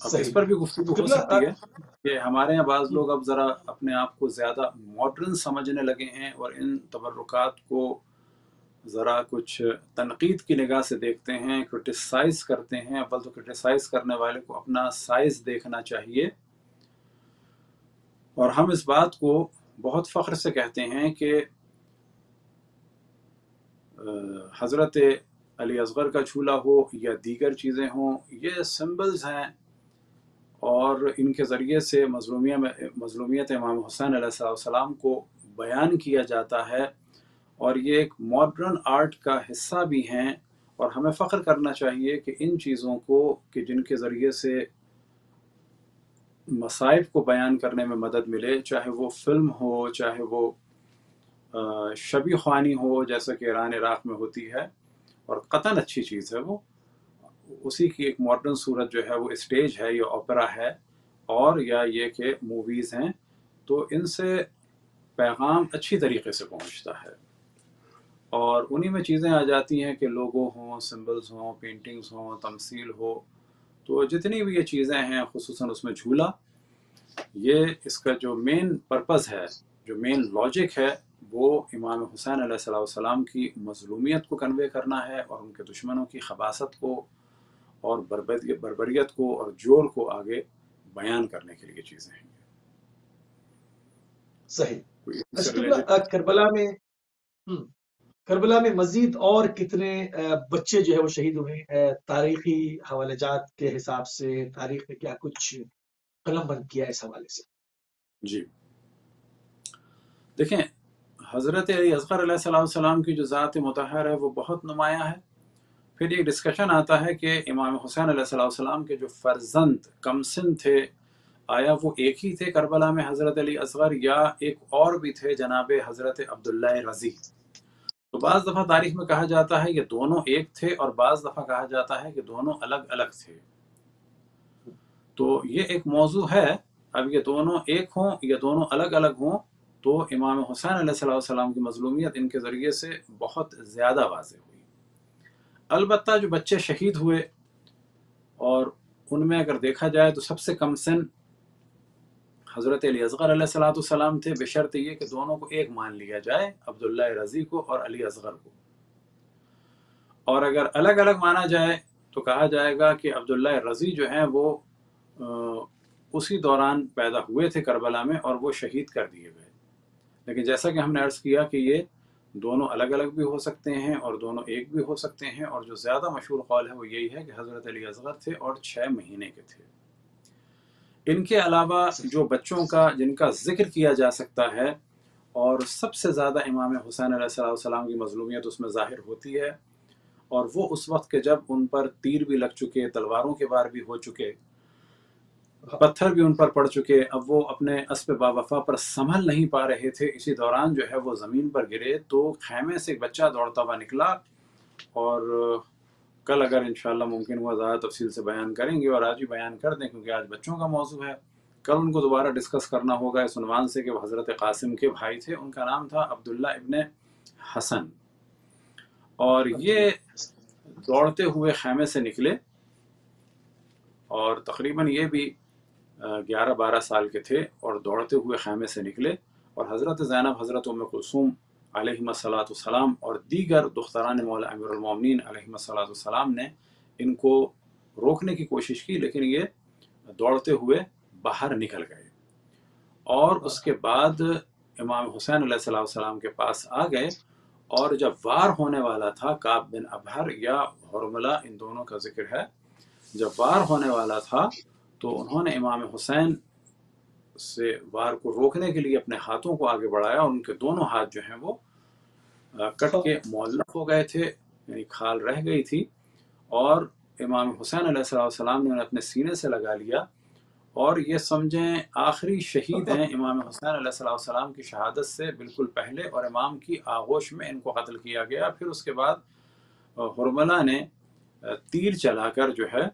اب اس صحیح. پر بھی گفتگو ہو قبلہ سکتی ہے کہ ہمارے یہاں بعض لوگ اب ذرا اپنے آپ کو زیادہ ماڈرن سمجھنے لگے ہیں اور ان تبرکات کو ذرا کچھ تنقید کی نگاہ سے دیکھتے ہیں، کرٹیسائز کرتے ہیں. اول تو کرٹیسائز کرنے والے کو اپنا سائز دیکھنا چاہیے، اور ہم اس بات کو بہت فخر سے کہتے ہیں کہ حضرت علی اصغر کا جھولا ہو یا دیگر چیزیں ہوں، یہ سمبلز ہیں اور ان کے ذریعے سے مظلومیت امام حسین علیہ السلام کو بیان کیا جاتا ہے، اور یہ ایک ماڈرن آرٹ کا حصہ بھی ہیں. اور ہمیں فخر کرنا چاہیے کہ ان چیزوں کو کہ جن کے ذریعے سے مصائب کو بیان کرنے میں مدد ملے، چاہے وہ فلم ہو، چاہے وہ شبی خوانی ہو جیسا کہ ایران عراق میں ہوتی ہے، اور قطعاً اچھی چیز ہے وہ، اسی کی ایک ماڈرن صورت جو ہے وہ اسٹیج ہے یا اوپرا ہے، اور یا یہ کہ موویز ہیں، تو ان سے پیغام اچھی طریقے سے پہنچتا ہے. اور انہی میں چیزیں آ جاتی ہیں کہ لوگو ہوں، سمبلز ہوں، پینٹنگز ہوں، تمثیل ہو. تو جتنی بھی یہ چیزیں ہیں، خصوصاً اس میں جھولا، یہ اس کا جو مین پرپز ہے، جو مین لاجک ہے، وہ امام حسین علیہ السلام کی مظلومیت کو کنوے کرنا ہے، اور ان کے دشمنوں کی خباثت کو اور بربریت کو اور جور کو آگے بیان کرنے کے لیے چیزیں ہیں. صحیح. کوئی اس سے اچھا ریلیٹڈ قبلہ کربلا میں مزید اور کتنے بچے جو ہے وہ شہید ہوئے ہیں؟ تاریخی حوالے جات کے حساب سے تاریخ میں کیا کچھ قلم بند کیا ہے اس حوالے سے؟ جی دیکھیں، حضرت علی اصغر علیہ السلام کی جو ذات مطہر ہے وہ بہت نمایاں ہے. پھر ایک ڈسکشن آتا ہے کہ امام حسین علیہ السلام کے جو فرزند کمسن تھے، آیا وہ ایک ہی تھے کربلا میں حضرت علی اصغر، یا ایک اور بھی تھے جناب حضرت عبداللہ رضی؟ تو بعض دفعہ تاریخ میں کہا جاتا ہے کہ دونوں ایک تھے، اور بعض دفعہ کہا جاتا ہے کہ دونوں الگ الگ تھے. تو یہ ایک موضوع ہے. اب یہ دونوں ایک ہوں یا دونوں الگ الگ ہوں، تو امام حسین علیہ السلام کی مظلومیت ان کے ذریعے سے بہت زیادہ واضح ہوئی. البتہ جو بچے شہید ہوئے، اور ان میں اگر دیکھا جائے تو سب سے کم سن حضرت علی اصغر علیہ السلام تھے، بشرط یہ کہ دونوں کو ایک مان لیا جائے، عبداللہ رضی کو اور علی اصغر کو. اور اگر الگ الگ مانا جائے تو کہا جائے گا کہ عبداللہ رضی جو ہیں وہ اسی دوران پیدا ہوئے تھے کربلا میں، اور وہ شہید کر دیے گئے. لیکن جیسا کہ ہم نے عرض کیا کہ یہ دونوں الگ الگ بھی ہو سکتے ہیں اور دونوں ایک بھی ہو سکتے ہیں، اور جو زیادہ مشہور قول ہے وہ یہی ہے کہ حضرت علی اصغر تھے اور 6 مہینے کے تھے. ان کے علاوہ جو بچوں کا جن کا ذکر کیا جا سکتا ہے، اور سب سے زیادہ امام حسین علیہ السلام کی مظلومیت اس میں ظاہر ہوتی ہے، اور وہ اس وقت کہ جب ان پر تیر بھی لگ چکے، تلواروں کے وار بھی ہو چکے، پتھر بھی ان پر پڑ چکے، اب وہ اپنے اسب باوفا پر سنبھل نہیں پا رہے تھے. اسی دوران جو ہے وہ زمین پر گرے، تو خیمے سے ایک بچہ دوڑتا ہوا نکلا. اور کل اگر انشاءاللہ ممکن ہوا زیادہ تفصیل سے بیان کریں گے، اور آج ہی بیان کر دیں کیونکہ آج بچوں کا موضوع ہے. کل ان کو دوبارہ ڈسکس کرنا ہوگا اس عنوان سے کہ وہ حضرت قاسم کے بھائی تھے. ان کا نام تھا عبداللہ ابن حسن، اور یہ دوڑتے ہوئے خیمے سے نکلے، اور تقریباً یہ بھی 11-12 سال کے تھے، اور دوڑتے ہوئے خیمے سے نکلے. اور حضرت زینب، حضرت ام کلثوم علیہم السلام اور دیگر دختران مولا امیر المومنین علیہم السلام نے ان کو روکنے کی کوشش کی، لیکن یہ دوڑتے ہوئے باہر نکل گئے. اور اس کے بعد امام حسین علیہ السلام کے پاس آ گئے، اور جب وار ہونے والا تھا، کعب بن ابہر یا حرملہ، ان دونوں کا ذکر ہے، جب وار ہونے والا تھا تو انہوں نے امام حسین سے وار کو روکنے کے لیے اپنے ہاتھوں کو آگے بڑھایا، اور ان کے دونوں ہاتھ جو ہیں وہ کٹ کے معلق ہو گئے تھے، یعنی کھال رہ گئی تھی. اور امام حسین علیہ السلام نے انہیں اپنے سینے سے لگا لیا، اور یہ سمجھیں آخری شہید ہیں. امام حسین علیہ السلام کی شہادت سے بالکل پہلے، اور امام کی آغوش میں ان کو قتل کیا گیا. پھر اس کے بعد حرملہ نے تیر چلا کر جو ہے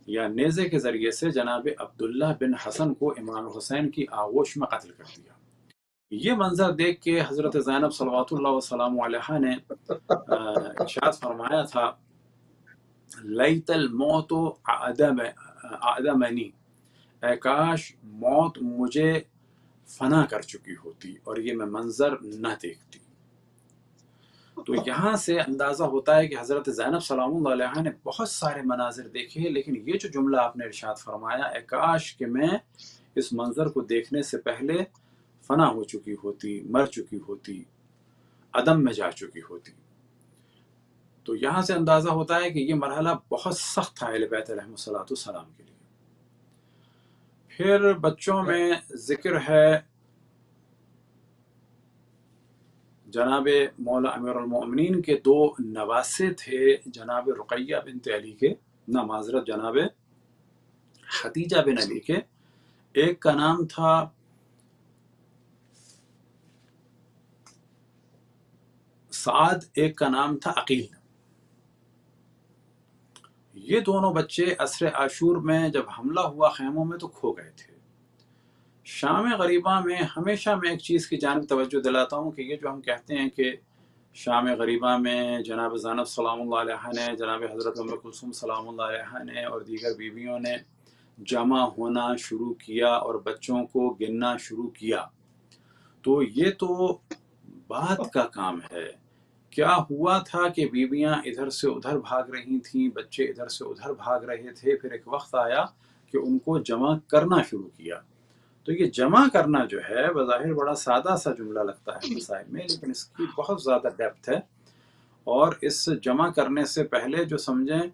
یا نیزے کے ذریعے سے جناب عبداللہ بن حسن کو امام حسین کی آغوش میں قتل کر دیا. یہ منظر دیکھ کے حضرت زینب صلوات اللہ وسلام علیہا نے ارشاد فرمایا تھا، لیت الموت اعدمنی، اے کاش موت مجھے فنا کر چکی ہوتی اور یہ میں منظر نہ دیکھتی۔ تو یہاں سے اندازہ ہوتا ہے کہ حضرت زینب سلام اللہ علیہا نے بہت سارے مناظر دیکھے، لیکن یہ جو جملہ آپ نے ارشاد فرمایا، اے کاش کہ میں اس منظر کو دیکھنے سے پہلے فنا ہو چکی ہوتی، مر چکی ہوتی، عدم میں جا چکی ہوتی۔ تو یہاں سے اندازہ ہوتا ہے کہ یہ مرحلہ بہت سخت تھا اہل بیت علیہم السلام کے لیے۔ پھر بچوں میں ذکر ہے جناب مولا امیر المؤمنین کے دو نواسے تھے، جناب رقیہ بنت علی کے، نہ معذرت جناب خدیجہ بن علی کے، ایک کا نام تھا سعد، ایک کا نام تھا عقیل۔ یہ دونوں بچے عصر عاشور میں جب حملہ ہوا خیموں میں تو کھو گئے تھے۔ شام غریبہ میں ہمیشہ میں ایک چیز کی جانب توجہ دلاتا ہوں کہ یہ جو ہم کہتے ہیں کہ شام غریبہ میں جناب زینب سلام اللہ علیہ نے، جناب حضرت ام کلثوم سلام اللہ علیہ نے اور دیگر بیویوں نے جمع ہونا شروع کیا اور بچوں کو گننا شروع کیا، تو یہ تو بات کا کام ہے۔ کیا ہوا تھا کہ بیویاں ادھر سے ادھر بھاگ رہی تھیں، بچے ادھر سے ادھر بھاگ رہے تھے، پھر ایک وقت آیا کہ ان کو جمع کرنا شروع کیا۔ تو یہ جمع کرنا جو ہے بظاہر بڑا سادہ سا جملہ لگتا ہے مسائل میں، لیکن اس کی بہت زیادہ ڈیپتھ ہے، اور اس جمع کرنے سے پہلے جو سمجھیں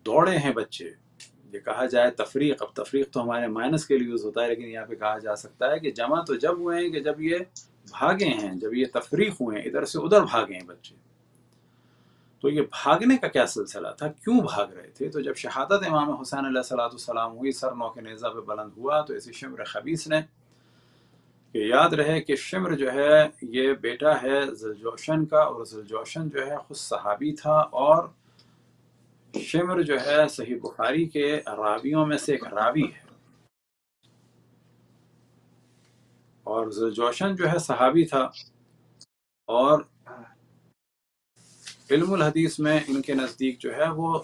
دوڑے ہیں بچے، یہ کہا جائے تفریق، اب تفریق تو ہمارے مائنس کے لیے یوز ہوتا ہے، لیکن یہاں پہ کہا جا سکتا ہے کہ جمع تو جب ہوئے ہیں کہ جب یہ بھاگے ہیں، جب یہ تفریق ہوئے ہیں، ادھر سے ادھر بھاگے ہیں بچے۔ تو یہ بھاگنے کا کیا سلسلہ تھا، کیوں بھاگ رہے تھے؟ تو جب شہادت امام حسین علیہ السلام ہوئی، سر نوک نیزہ پہ بلند ہوا، تو اسی شمر خبیث نے، کہ یاد رہے کہ شمر جو ہے یہ بیٹا ہے ذوالجوشن کا، اور ذوالجوشن جو ہے خود صحابی تھا، اور شمر جو ہے صحیح بخاری کے راویوں میں سے ایک راوی ہے، اور ذوالجوشن جو ہے صحابی تھا، اور علم الحدیث میں ان کے نزدیک جو ہے وہ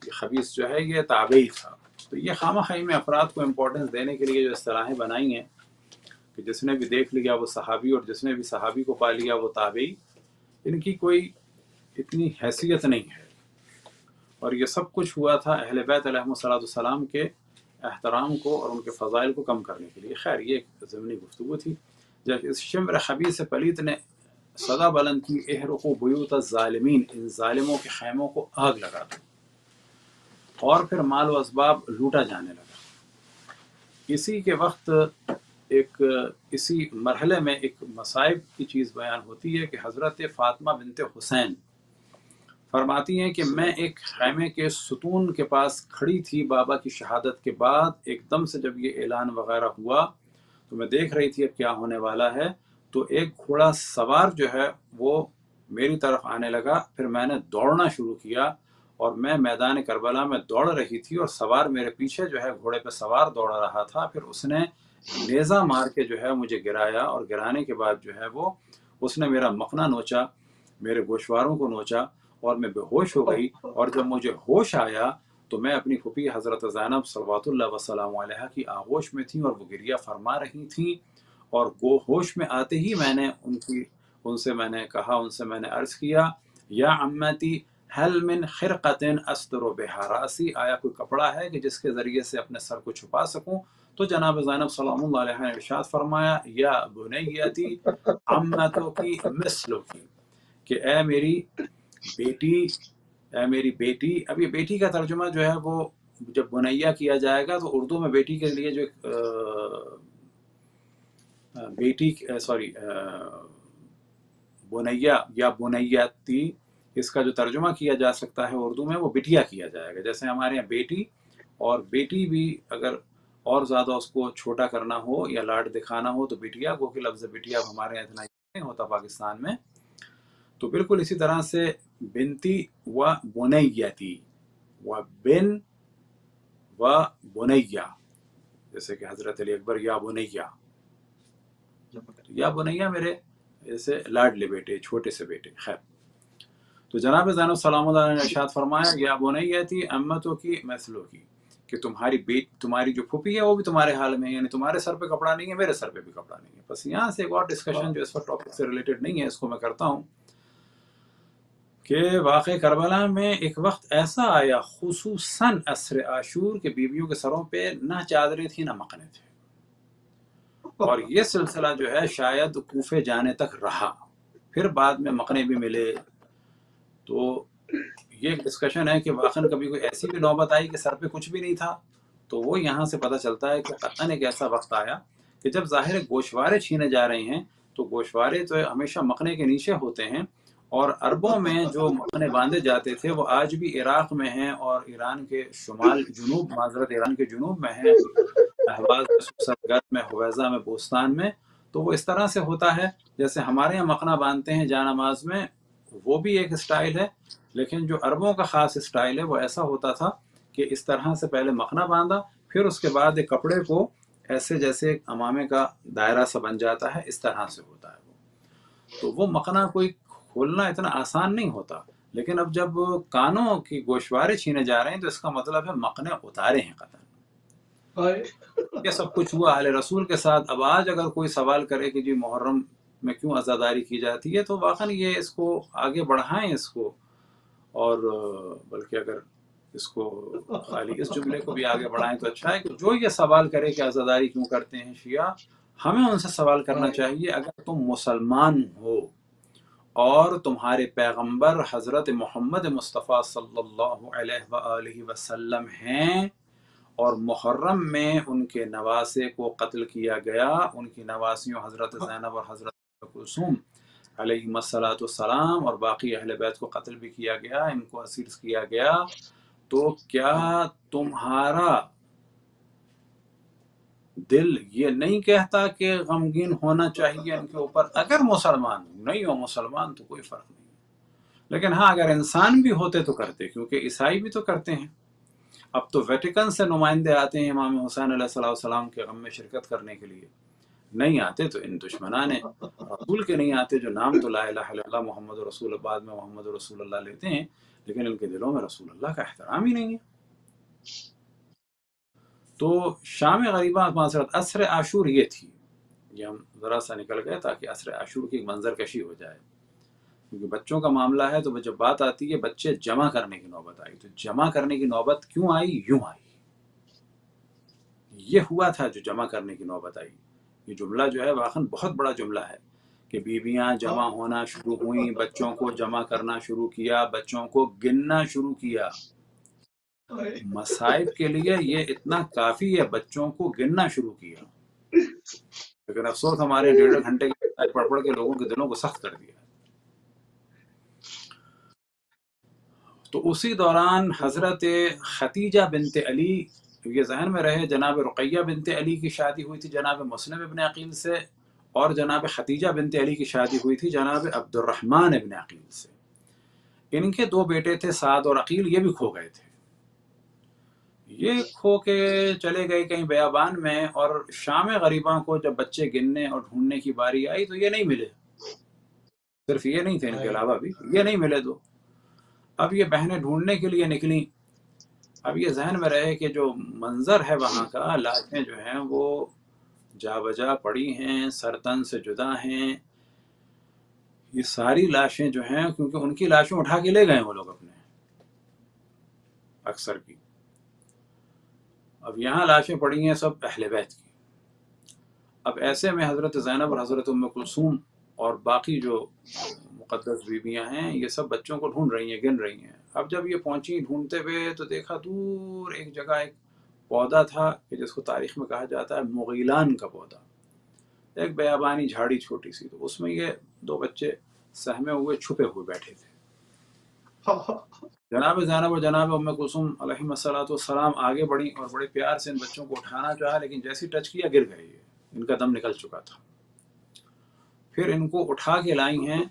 خبیث جو ہے یہ تابعی تھا۔ تو یہ خامہ خواہی میں افراد کو امپورٹنس دینے کے لیے جو اصطلاحیں بنائی ہیں کہ جس نے بھی دیکھ لیا وہ صحابی، اور جس نے بھی صحابی کو پا لیا وہ تابعی، ان کی کوئی اتنی حیثیت نہیں ہے، اور یہ سب کچھ ہوا تھا اہل بیت علیہم السلام کے احترام کو اور ان کے فضائل کو کم کرنے کے لیے۔ خیر یہ ایک ضمنی گفتگو تھی۔ جب اس شمر خبیث پلیت نے صدا بلند کی، احرقوا بیوت الظالمین، ان ظالموں کے خیموں کو آگ لگا دو، اور پھر مال و اسباب لوٹا جانے لگا۔ اسی کے وقت اسی مرحلے میں ایک مصائب کی چیز بیان ہوتی ہے کہ حضرت فاطمہ بنت حسین فرماتی ہیں کہ میں ایک خیمے کے ستون کے پاس کھڑی تھی بابا کی شہادت کے بعد، ایک دم سے جب یہ اعلان وغیرہ ہوا تو میں دیکھ رہی تھی اب کیا ہونے والا ہے، تو ایک گھوڑا سوار جو ہے وہ میری طرف آنے لگا، پھر میں نے دوڑنا شروع کیا، اور میں میدان کربلا میں دوڑ رہی تھی اور سوار میرے پیچھے جو ہے گھوڑے پہ سوار دوڑ رہا تھا، پھر اس نے نیزہ مار کے جو ہے مجھے گرایا، اور گرانے کے بعد جو ہے وہ اس نے میرا مخنا نوچا، میرے گوشواروں کو نوچا، اور میں بے ہوش ہو گئی، اور جب مجھے ہوش آیا تو میں اپنی پھوپھی حضرت زینب صلوات اللہ وسلام علیہا کی آغوش میں تھیں، اور وہ گریہ فرما رہی تھیں، اور ہوش میں آتے ہی میں نے ان سے میں نے کہا، ان سے میں نے عرض کیا، یا عمتی هل من خرقۃ استر بها راسی، آیا کوئی کپڑا ہے کہ جس کے ذریعے سے اپنے سر کو چھپا سکوں؟ تو جناب زینب سلام اللہ علیہ نے ارشاد فرمایا، یا بنیتی عمتو کی مثلو کی، کہ اے میری بیٹی، اے میری بیٹی۔ اب یہ بیٹی کا ترجمہ جو ہے وہ جب بنیا کیا جائے گا تو اردو میں بیٹی کے لیے جو بیٹی بنیا یا بنیاتی، اس کا جو ترجمہ کیا جا سکتا ہے اردو میں وہ بٹیا کیا جائے گا، جیسے ہمارے یہاں بیٹی، اور بیٹی بھی اگر اور زیادہ اس کو چھوٹا کرنا ہو یا لاڈ دکھانا ہو تو بٹیا، گو کہ لفظ بٹیا ہمارے یہاں اتنا نہیں ہوتا پاکستان میں، تو بالکل اسی طرح سے بنتی و بنیتی و بن و بنیا، جیسے کہ حضرت علی اکبر یا بنیا، یا بنیا میرے جیسے لاڈلے بیٹے، چھوٹے سے بیٹے۔ خیر، تو جناب زینب سلام اللہ علیہ نے ارشاد فرمایا یا بنیتی امتوں کی مثلوں کی، کہ تمہاری جو پھوپھی ہے وہ بھی تمہارے حال میں ہے، یعنی تمہارے سر پہ کپڑا نہیں ہے، میرے سر پہ بھی کپڑا نہیں ہے۔ بس یہاں سے ایک اور ڈسکشن جو اس وقت ٹاپک سے ریلیٹڈ نہیں ہے، اس کو میں کرتا ہوں کہ واقع کربلا میں ایک وقت ایسا آیا خصوصاً عصر عاشور کے بیویوں کے سروں پہ نہ چادریں تھیں نہ مکھنے تھے، اور یہ سلسلہ جو ہے شاید کوفے جانے تک رہا، پھر بعد میں مکھنے بھی ملے۔ تو یہ ایک ڈسکشن ہے کہ واقعاً کبھی کوئی ایسی بھی نوبت آئی کہ سر پہ کچھ بھی نہیں تھا، تو وہ یہاں سے پتہ چلتا ہے کہ قطعاً ایک ایسا وقت آیا کہ جب ظاہر گوشوارے چھینے جا رہے ہیں، تو گوشوارے تو ہمیشہ مکھنے کے نیچے ہوتے ہیں، اور عربوں میں جو مکھنے باندھے جاتے تھے وہ آج بھی عراق میں ہیں، اور ایران کے ایران کے جنوب میں ہیں، اہواز میں، سوسرگرد میں، حویزہ میں، بوستان میں۔ تو وہ اس طرح سے ہوتا ہے جیسے ہمارے یہاں مکھنا باندھتے ہیں جا نماز میں، وہ بھی ایک اسٹائل ہے، لیکن جو عربوں کا خاص اسٹائل ہے وہ ایسا ہوتا تھا کہ اس طرح سے پہلے مکھنا باندھا، پھر اس کے بعد ایک کپڑے کو ایسے جیسے ایک امامے کا دائرہ سا بن جاتا ہے، اس طرح سے ہوتا ہے وہ۔ تو وہ مکھنا کوئی کھولنا اتنا آسان نہیں ہوتا، لیکن اب جب کانوں کی گوشوارے چھینے جا رہے ہیں تو اس کا مطلب ہے مکھنے اتارے ہیں قطعاً۔ یہ سب کچھ ہوا اہل رسول کے ساتھ۔ اب آج اگر کوئی سوال کرے کہ جی محرم میں کیوں عزاداری کی جاتی ہے، تو واقعاً یہ اس کو آگے بڑھائیں اس کو، اور بلکہ اگر اس کو خالی اس جملے کو بھی آگے بڑھائیں تو اچھا ہے کہ جو یہ سوال کرے کہ عزاداری کیوں کرتے ہیں شیعہ، ہمیں ان سے سوال کرنا چاہیے اگر تم مسلمان ہو اور تمہارے پیغمبر حضرت محمد مصطفیٰ صلی اللہ علیہ وآلہ وسلم ہیں، اور محرم میں ان کے نواسے کو قتل کیا گیا، ان کی نواسیوں حضرت زینب اور حضرت کلثوم علیہم الصلاۃ والسلام اور باقی اہل بیت کو قتل بھی کیا گیا، ان کو اسیر کیا گیا، تو کیا تمہارا دل یہ نہیں کہتا کہ غمگین ہونا چاہیے ان کے اوپر؟ اگر مسلمان نہیں ہو مسلمان تو کوئی فرق نہیں، لیکن ہاں اگر انسان بھی ہوتے تو کرتے، کیونکہ عیسائی بھی تو کرتے ہیں۔ اب تو ویٹیکن سے نمائندے آتے ہیں امام حسین علیہ السلام کے غم میں شرکت کرنے کے لیے، نہیں آتے تو ان دشمنان رسول کے نہیں آتے، جو نام تو لا الہ الا اللہ محمد رسول، بعد میں محمد رسول اللہ لیتے ہیں، لیکن ان کے دلوں میں رسول اللہ کا احترام ہی نہیں ہے۔ تو شام غریبہ معذرت عصر عاشور یہ تھی، یہ ہم ذرا سا نکل گئے تاکہ عصر عاشور کی منظر کشی ہو جائے، کیونکہ بچوں کا معاملہ ہے تو جب بات آتی ہے بچے جمع کرنے کی نوبت آئی، تو جمع کرنے کی نوبت کیوں آئی؟ یوں آئی، یہ ہوا تھا جو جمع کرنے کی نوبت آئی۔ یہ جملہ جو ہے واقعاً بہت بڑا جملہ ہے کہ بیویاں جمع ہونا شروع ہوئیں، بچوں کو جمع کرنا شروع کیا، بچوں کو گننا شروع کیا۔ مصائب کے لیے یہ اتنا کافی ہے، بچوں کو گننا شروع کیا، لیکن افسوس ہمارے 1.5 گھنٹے کے پڑھ پڑھ کے لوگوں کے دلوں کو سخت کر دیا۔ تو اسی دوران حضرت ختیجہ بنت علی، یہ ذہن میں رہے، جناب رقیہ بنت علی کی شادی ہوئی تھی جناب مسلم ابن عقیل سے، اور جناب ختیجہ بنت علی کی شادی ہوئی تھی جناب عبد الرحمن ابن عقیل سے۔ ان کے 2 بیٹے تھے سعد اور عقیل، یہ بھی کھو گئے تھے، یہ کھو کے چلے گئے کہیں بیابان میں، اور شام غریباں کو جب بچے گننے اور ڈھونڈنے کی باری آئی تو یہ نہیں ملے، صرف یہ نہیں تھے، ان کے علاوہ بھی یہ نہیں ملے۔ تو اب یہ بہنیں ڈھونڈنے کے لیے نکلیں۔ اب یہ ذہن میں رہے کہ جو منظر ہے وہاں کا، لاشیں جو ہیں وہ جا بجا پڑی ہیں، سر تن سے جدا ہیں، یہ ساری لاشیں جو ہیں، کیونکہ ان کی لاشیں اٹھا کے لے گئے وہ لوگ اپنے اکثر کی، اب یہاں لاشیں پڑی ہیں سب اہل بیت کی۔ اب ایسے میں حضرت زینب اور حضرت ام کلثوم اور باقی جو مقدس بیویاں ہیں یہ سب بچوں کو ڈھونڈ رہی ہیں، گن رہی ہیں۔ اب جب یہ پہنچی ڈھونڈتے ہوئے تو دیکھا دور ایک جگہ ایک پودا تھا کہ جس کو تاریخ میں کہا جاتا ہے مغیلان کا پودا، ایک بیابانی جھاڑی چھوٹی سی، تو اس میں یہ 2 بچے سہمے ہوئے چھپے ہوئے بیٹھے تھے۔ جناب زینب اور جناب ام کلثوم علیہم الصلاۃ والسلام آگے بڑھی اور بڑے پیار سے ان بچوں کو اٹھانا چاہا، لیکن جیسے ٹچ کیا گر گئے، یہ ان کا دم نکل چکا تھا۔ پھر ان کو اٹھا کے لائی ہیں،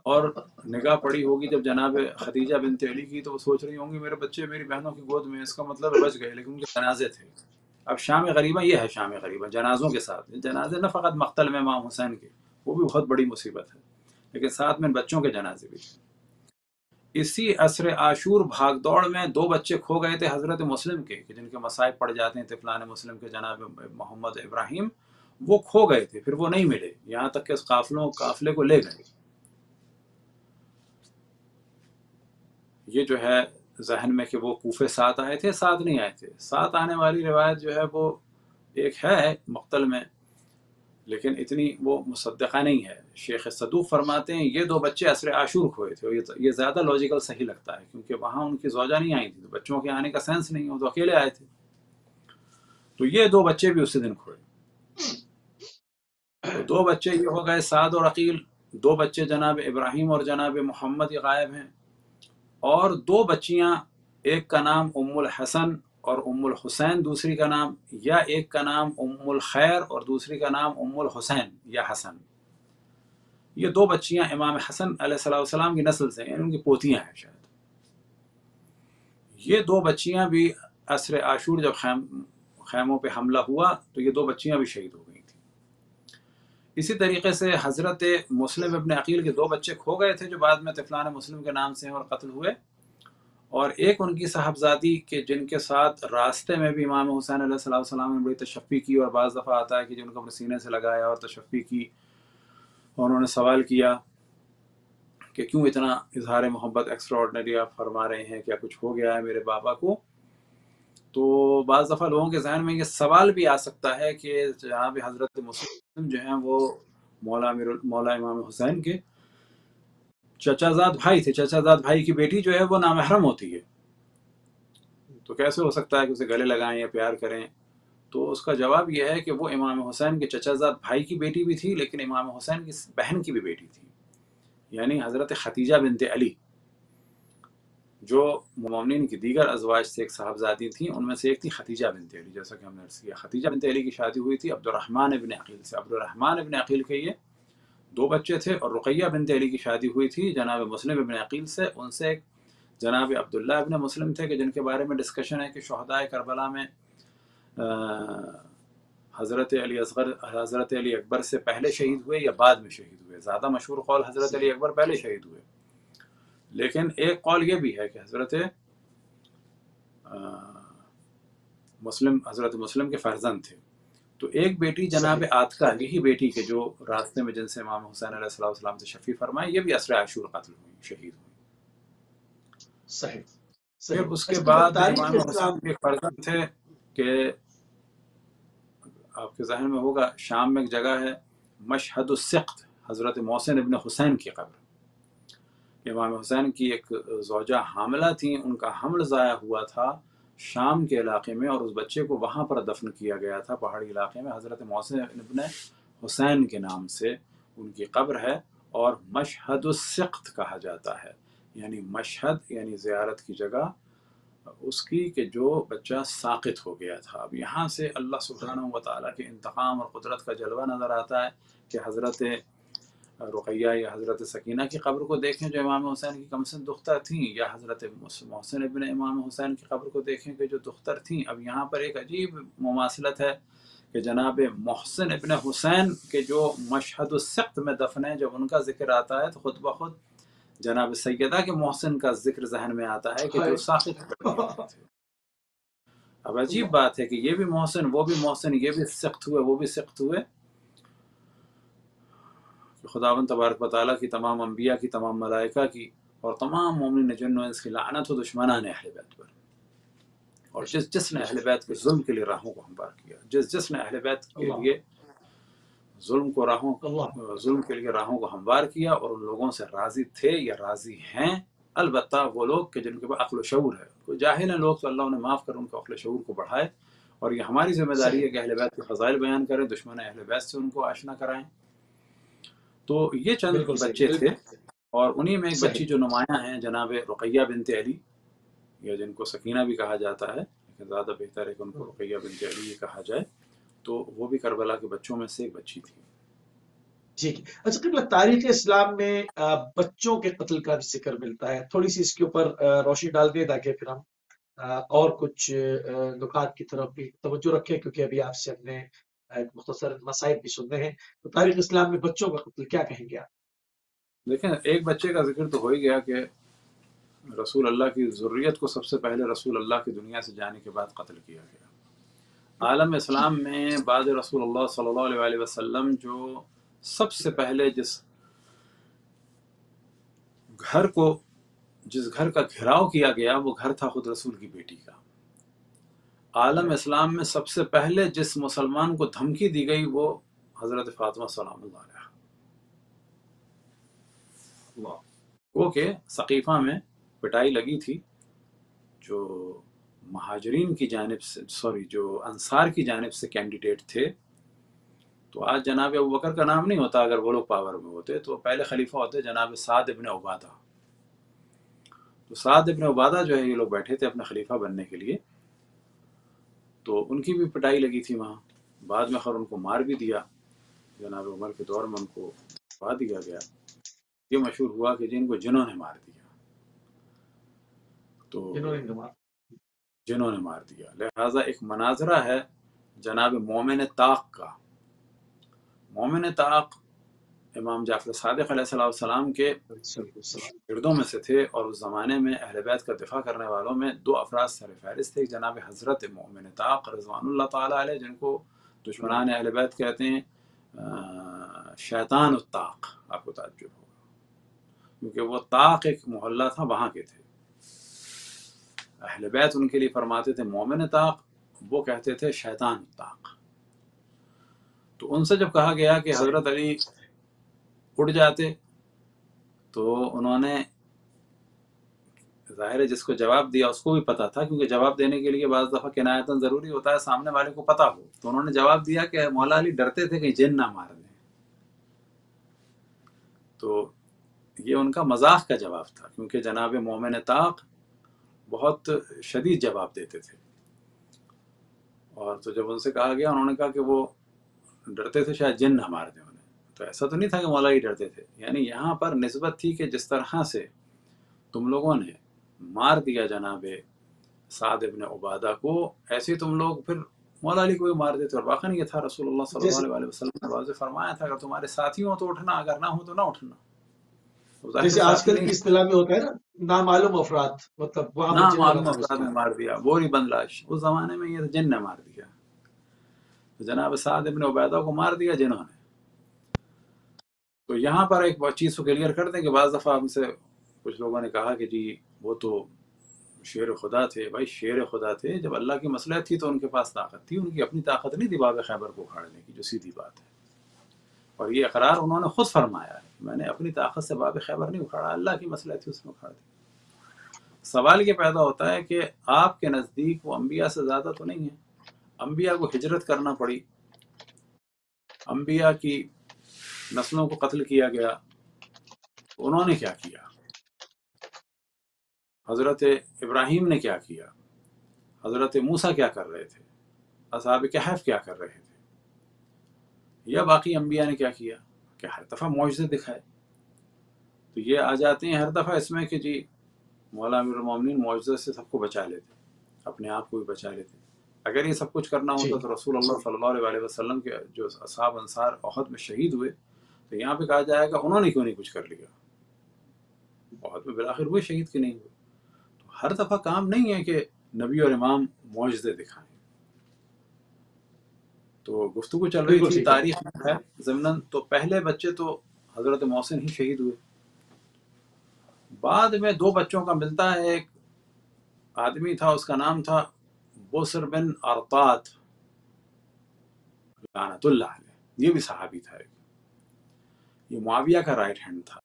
اور نگاہ پڑی ہوگی جب جناب خدیجہ بنت علی کی، تو وہ سوچ رہی ہوں گی میرے بچے میری بہنوں کی گود میں، اس کا مطلب بچ گئے، لیکن ان کے جنازے تھے۔ اب شام غریبہ یہ ہے، شام غریبہ جنازوں کے ساتھ، جنازے نہ فقط مقتل میں امام حسین کے، وہ بھی بہت بڑی مصیبت ہے، لیکن ساتھ میں بچوں کے جنازے بھی تھے۔ اسی عصر عاشور بھاگ دوڑ میں 2 بچے کھو گئے تھے حضرت مسلم کے، کہ جن کے مصائب پڑ جاتے ہیں طفلان مسلم کے، جناب محمد ابراہیم، وہ کھو گئے تھے، پھر وہ نہیں ملے، یہاں تک کہ اس قافلے کو لے گئے۔ یہ جو ہے ذہن میں کہ وہ کوفے 7 آئے تھے، 7 نہیں آئے تھے، 7 آنے والی روایت جو ہے وہ ایک ہے مقتل میں، لیکن اتنی وہ مصدقہ نہیں ہے۔ شیخ صدوق فرماتے ہیں یہ 2 بچے عصر عاشور کھوئے تھے، اور یہ زیادہ لاجیکل صحیح لگتا ہے، کیونکہ وہاں ان کی زوجہ نہیں آئی تھی، تو بچوں کے آنے کا سینس نہیں، وہ تو اکیلے آئے تھے، تو یہ 2 بچے بھی اسی دن کھوئے۔ تو 2 بچے یہ ہو گئے سعد اور عقیل، 2 بچے جناب ابراہیم اور جناب محمد یہ غائب ہیں، اور 2 بچیاں، ایک کا نام ام الحسن اور ام الحسین دوسری کا نام، یا ایک کا نام ام الخیر اور دوسری کا نام ام الحسین یا حسن، یہ 2 بچیاں امام حسن علیہ السلام کی نسل سے، یعنی ان کی پوتیاں ہیں شاید۔ یہ 2 بچیاں بھی عصر عاشور جب خیموں پہ حملہ ہوا تو یہ 2 بچیاں بھی شہید ہو گئی تھیں۔ اسی طریقے سے حضرت مسلم ابن عقیل کے 2 بچے کھو گئے تھے جو بعد میں طفلان مسلم کے نام سے ہیں اور قتل ہوئے، اور ایک ان کی صاحبزادی کہ جن کے ساتھ راستے میں بھی امام حسین علیہ السلام نے بڑی تشفی کی، اور بعض دفعہ آتا ہے کہ جن کو اپنے سینے سے لگایا اور تشفی کی، اور انہوں نے سوال کیا کہ کیوں اتنا اظہار محبت ایکسٹرا آرڈنری آپ فرما رہے ہیں، کیا کچھ ہو گیا ہے میرے بابا کو؟ تو بعض دفعہ لوگوں کے ذہن میں یہ سوال بھی آ سکتا ہے کہ جناب حضرت مسلم جو ہیں وہ مولا امام حسین کے چچا زاد بھائی تھے، چچا زاد بھائی کی بیٹی جو ہے وہ نامحرم ہوتی ہے، تو کیسے ہو سکتا ہے کہ اسے گلے لگائیں یا پیار کریں؟ تو اس کا جواب یہ ہے کہ وہ امام حسین کے چچا زاد بھائی کی بیٹی بھی تھی، لیکن امام حسین کی بہن کی بھی بیٹی تھی، یعنی حضرت خدیجہ بنت علی، جو مومنین کی دیگر ازواج سے ایک صاحبزادی تھیں، ان میں سے ایک تھی خدیجہ بنت علی، جیسا کہ ہم نے عرض کیا۔ خدیجہ بنت علی کی شادی ہوئی تھی عبد الرحمن ابن عقیل سے، عبد الرحمن ابن عقیل کے یہ 2 بچے تھے، اور رقیہ بنت علی کی شادی ہوئی تھی جناب مسلم ابن عقیل سے، ان سے ایک جناب عبداللہ ابن مسلم تھے کہ جن کے بارے میں ڈسکشن ہے کہ شہدائے کربلا میں حضرت علی اصغر حضرت علی اکبر سے پہلے شہید ہوئے یا بعد میں شہید ہوئے۔ زیادہ مشہور قول حضرت علی اکبر پہلے شہید ہوئے، لیکن ایک قول یہ بھی ہے کہ حضرت مسلم کے فرزند تھے۔ تو ایک بیٹی جناب عاتقہ، یہی بیٹی کے جو راستے میں جن سے امام حسین علیہ السلام سے شفیع فرمائے، یہ بھی عصر عاشور قتل ہوئی، شہید ہوئی۔ صحیح۔ پھر اس کے بعد امام حسین کے فرزند تھے کہ آپ کے ذہن میں ہوگا شام میں ایک جگہ ہے مشہد السقط، حضرت محسن ابن حسین کی قبر۔ امام حسین کی ایک زوجہ حاملہ تھیں، ان کا حمل ضائع ہوا تھا شام کے علاقے میں، اور اس بچے کو وہاں پر دفن کیا گیا تھا پہاڑی علاقے میں، حضرت محسن ابن حسین کے نام سے ان کی قبر ہے، اور مشہد السقط کہا جاتا ہے، یعنی مشہد یعنی زیارت کی جگہ اس کی کہ جو بچہ ساقط ہو گیا تھا۔ اب یہاں سے اللہ سبحانہ و تعالیٰ کے انتقام اور قدرت کا جلوہ نظر آتا ہے کہ حضرت رقیہ یا حضرت سکینہ کی قبر کو دیکھیں جو امام حسین کی کمسن دختر تھیں، یا حضرت محسن ابن امام حسین کی قبر کو دیکھیں کہ جو دختر تھیں۔ اب یہاں پر ایک عجیب مماثلت ہے کہ جناب محسن ابن حسین کے جو مشہد السقط میں دفن ہیں، جب ان کا ذکر آتا ہے تو خود بخود جناب سیدہ کے محسن کا ذکر ذہن میں آتا ہے کہ جو ساقط کر دیے گئے تھے۔ اب عجیب بات ہے کہ یہ بھی محسن، وہ بھی محسن، یہ بھی سقط ہوئے، وہ بھی سقط ہوئے۔ خداوند تبارک و تعالیٰ کی، تمام انبیاء کی، تمام ملائکہ کی، اور تمام مومنین جن و انس کی لعنت و دشمنان اہل بیت پر، اور جس نے اہل بیت کے ظلم کے لیے راہوں کو ہموار کیا، جس نے اہل بیت کے لیے ظلم کے لیے راہوں کو ہموار کیا، اور ان لوگوں سے راضی تھے یا راضی ہیں، البتہ وہ لوگ کہ جن کے پاس عقل و شعور ہے، کوئی جاہل ہیں لوگ تو اللہ انہیں معاف کر ان کا عقل و شعور کو بڑھائے، اور یہ ہماری ذمہ داری ہے کہ اہل بیت کے فضائل بیان کریں، دشمن اہل بیت سے ان کو آشنا کرائیں۔ تو یہ چند بچے تھے، اور انہی میں ایک بچی جو نمایاں ہیں جناب رقیہ بنت علی، یا جن کو سکینہ بھی کہا جاتا ہے، لیکن زیادہ بہتر ہے کہ ان کو رقیہ بنت علی کہا جائے، تو وہ بھی کربلا کے بچوں میں سے ایک بچی تھی۔ ٹھیک ہے۔ اچھا قبلہ، تاریخ اسلام میں بچوں کے قتل کا ذکر ملتا ہے، تھوڑی سی اس کے اوپر روشنی ڈال دیں تاکہ پھر ہم اور کچھ نکات کی طرف بھی توجہ رکھیں، کیونکہ ابھی آپ سے ہم نے ایک مختصر مسائل بھی سننے ہیں۔ تو تاریخ اسلام میں بچوں کا قتل کیا کہیں گے آپ؟ لیکن ایک بچے کا ذکر تو ہو ہی گیا کہ رسول اللہ کی ذریت کو سب سے پہلے رسول اللہ کی دنیا سے جانے کے بعد قتل کیا گیا۔ عالم اسلام میں بعد رسول اللہ صلی اللہ علیہ وسلم جو سب سے پہلے جس گھر کا گھراؤ کیا گیا وہ گھر تھا خود رسول کی بیٹی کا۔ عالم اسلام میں سب سے پہلے جس مسلمان کو دھمکی دی گئی وہ حضرت فاطمہ سلام اللہ علیہ، وہ کہ ثقیفہ میں پٹائی لگی تھی، جو مہاجرین کی جانب سے جو انصار کی جانب سے کینڈیڈیٹ تھے۔ تو آج جناب ابوبکر کا نام نہیں ہوتا اگر وہ لوگ پاور میں ہوتے، تو پہلے خلیفہ ہوتے جناب سعد ابن عبادہ۔ تو سعد ابن عبادہ جو ہے یہ لوگ بیٹھے تھے اپنے خلیفہ بننے کے لیے، تو ان کی بھی پٹائی لگی تھی وہاں۔ بعد میں خیر ان کو مار بھی دیا، جناب عمر کے دور میں ان کو پا دیا گیا۔ یہ مشہور ہوا کہ جن کو جنہوں نے مار دیا، تو جنہوں نے مار دیا، لہٰذا ایک مناظرہ ہے جناب مومن طاق کا۔ مومن طاق امام جعفر صادق علیہ السلام کے گردوں میں سے تھے، اور اس زمانے میں اہل بیت کا دفاع کرنے والوں میں دو افراد سر فہرست تھے، جناب حضرت مومن طاق رضوان اللہ تعالیٰ علیہ، جن کو دشمنان اہل بیت کہتے ہیں شیطان الطاق۔ آپ کو تعجب ہوگا کیونکہ وہ طاق ایک محلہ تھا، وہاں کے تھے۔ اہل بیت ان کے لیے فرماتے تھے مومن طاق، وہ کہتے تھے شیطان الطاق۔ تو ان سے جب کہا گیا کہ حضرت علی اٹھ جاتے، تو انہوں نے ظاہر ہے جس کو جواب دیا اس کو بھی پتا تھا، کیونکہ جواب دینے کے لیے بعض دفعہ کنایتاً ضروری ہوتا ہے سامنے والے کو پتا ہو، تو انہوں نے جواب دیا کہ مولا علی ڈرتے تھے کہ جن نہ مار دیں۔ تو یہ ان کا مذاق کا جواب تھا، کیونکہ جناب مومن طاق بہت شدید جواب دیتے تھے۔ اور تو جب ان سے کہا گیا، انہوں نے کہا کہ وہ ڈرتے تھے شاید جن نہ مار دیں انہیں، تو ایسا تو نہیں تھا کہ مولا علی ڈرتے تھے، یعنی یہاں پر نسبت تھی کہ جس طرح سے تم لوگوں نے مار دیا جناب سعد ابن عبادہ کو، ایسے تم لوگ پھر مولا علی کو بھی مار دیتے۔ اور واقعی یہ تھا، رسول اللہ صلی اللہ علیہ وسلم نے واضح فرمایا تھا اگر تمہارے ساتھی ہوں تو اٹھنا، اگر نہ ہو تو نہ اٹھنا۔ جیسے آج کل کی اصطلاح میں ہوتا ہے نا، نامعلوم افراد، مطلب وہاں نامعلوم افراد نے مار دیا، بوری بندلاش، اس زمانے میں یہ جن نے مار دیا، تو جناب سعد ابن عبیدہ کو مار دیا جنہوں نے۔ تو یہاں پر ایک چیز کو کلیئر کر دیں کہ بعض دفعہ ہم سے کچھ لوگوں نے کہا کہ جی وہ تو شیر خدا تھے۔ بھائی شیر خدا تھے، جب اللہ کی مصلحت تھی تو ان کے پاس طاقت تھی، ان کی اپنی طاقت نہیں تھی باب خیبر کو اکھاڑنے کی، جو سیدھی بات ہے۔ اور یہ اقرار انہوں نے خود فرمایا ہے، میں نے اپنی طاقت سے باب خیبر نہیں اکھاڑا، اللہ کی مصلحت تھی اس نے اکھاڑ دی۔ سوال یہ پیدا ہوتا ہے کہ آپ کے نزدیک وہ انبیاء سے زیادہ تو نہیں ہیں؟ انبیاء کو ہجرت کرنا پڑی، انبیاء کی نسلوں کو قتل کیا گیا، انہوں نے کیا کیا؟ حضرت ابراہیم نے کیا کیا؟ حضرت موسیٰ کیا کر رہے تھے؟ اصحاب کہف کیا کر رہے تھے؟ یا باقی انبیاء نے کیا کیا کہ ہر دفعہ معجزے دکھائے؟ تو یہ آ جاتے ہیں ہر دفعہ اس میں کہ جی مولا امیر المومنین معجزے سے سب کو بچا لیتے، اپنے آپ کو بھی بچا لیتے۔ اگر یہ سب کچھ کرنا ہوتا تو رسول اللہ صلی اللہ علیہ وسلم کے جو اصحاب انصار احد میں شہید ہوئے، تو یہاں پہ کہا جائے گا انہوں نے کیوں نہیں کچھ کر لیا؟ احد میں بالآخر ہوئے شہید کہ نہیں ہوئے؟ تو ہر دفعہ کام نہیں ہے کہ نبی اور امام معجزے دکھائیں۔ تو گفتگو چل رہی تھی تاریخ میں ہے ضمناً، تو پہلے بچے تو حضرت محسن ہی شہید ہوئے، بعد میں دو بچوں کا ملتا ہے۔ ایک آدمی تھا، اس کا نام تھا بسر بن ارطات لعنت اللہ علیہ، یہ بھی صحابی تھا، یہ معاویہ کا رائٹ ہینڈ تھا۔